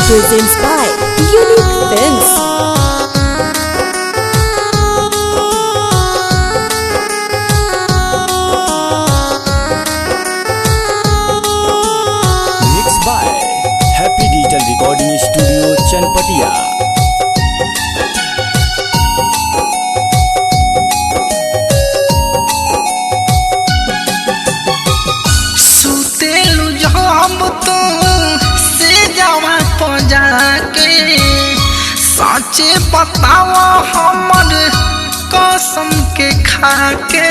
Presents by Unique Films. Mixed by Happy Digital Recording Studio, Chanpatia. सुतेलु जब तो से जावा पजा के साचे बतावा हमर कसम के खा के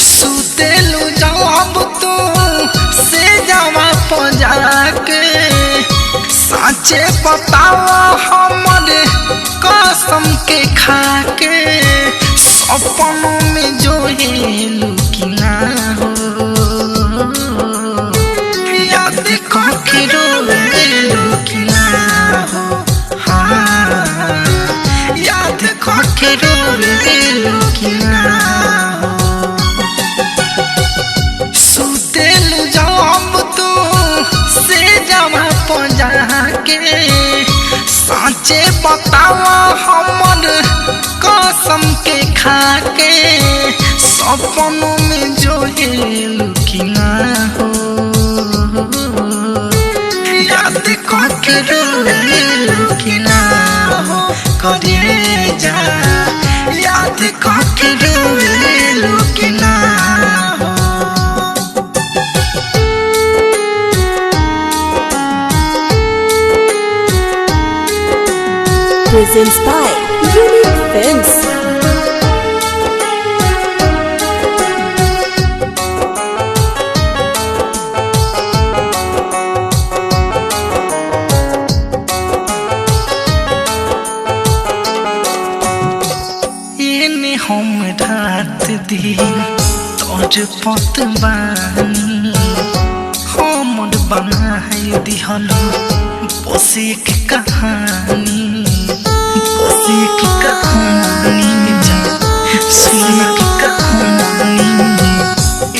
सुतेलु जब तो से जावा पजा के साचे बतावा हमर कसम के खा के सपनों में जो हेलू कि ना हो याद करके रोवेलू कि ना हो हाँ याद करके रोवेलू कि ना हो सुतेलू जब तू से जमा पजा के साचे बतावा हमर कसम के खा के सपनों में जो हेलू कि ना हो याद करके रोवेलू कि ना हो करे जा याद करके रोवेलू कि ना हो Presents by Unique Films. एने हम रात दिन तोर पत बानी हमर बनाई दिहलो बसे के कहानी सुन के कहानी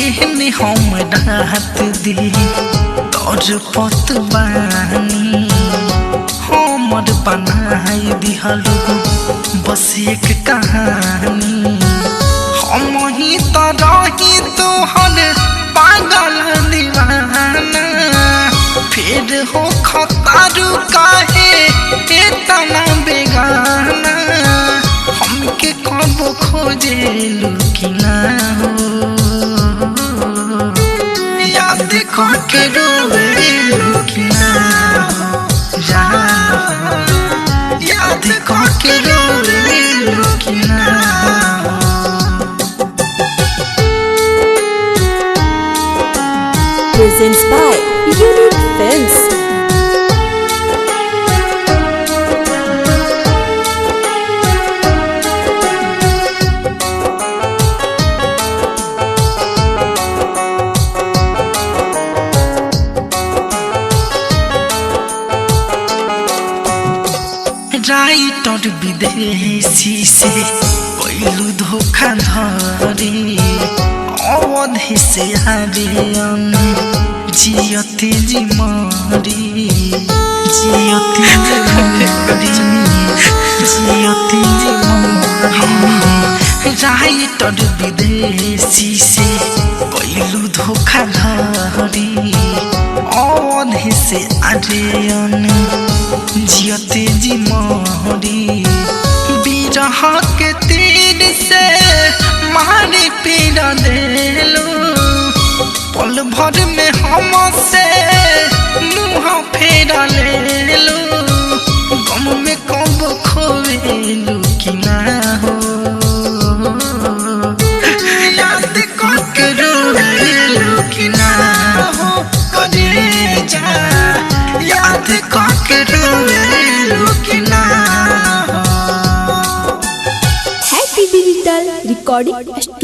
एने हम रात दिन तोर पत बानी हमर बनाई दिहलो बस एक कहानी हम ही तो रही तोहर पागल दीवाना फिर हो खतारू काहे इतना बेगाना हमके कब खोजेलू कि ना हो याद करके रोवेलू कि ना हो जा याद करके रोवेलू कि ना हो Presents by Unique Films. Writer विदेशी से पहलू धोखा धरी अवधि से आर्यन जियते जी मरी जियते जी मरी राइटर विदेशी से पहलू धोखा धरी अवधि से आर्यन जियते जी मरी बिरह के तीर से मारे पीड़ा देलो पल भर में हमसे मुँह फेरा लेलो गम में कब खोवेलू कि ना हो याद करके रोवेलू कि ना हो करे जा याद करके रोवेलू कि ना हो Happy Digital Recording Studio.